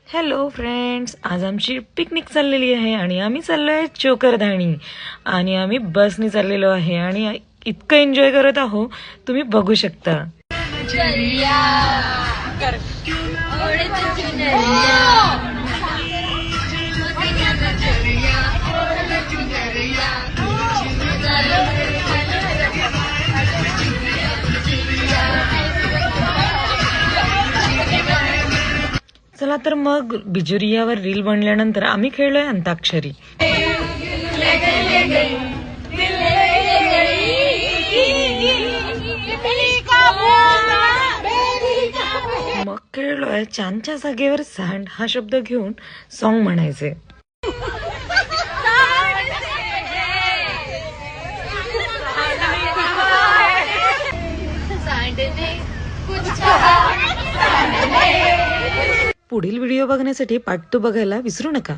Hello friends, आज आमची picnic चाललेली आहे आणि आम्ही चाललो आहे चोकरधाणी आणि आम्ही बसने चाललेलो आहे आणि इतकं एन्जॉय करत आहो, तुम्ही बघू शकता. चला तर मग बिजुरियावर रील बनल्यानंतर आम्ही खेळलोय अंताक्षरी. मग खेळलोय चांदच्या जागेवर सँड हा शब्द घेऊन सॉन्ग म्हणायचे. पुढील व्हिडिओ बघण्यासाठी पार्ट 2 बघायला विसरू नका.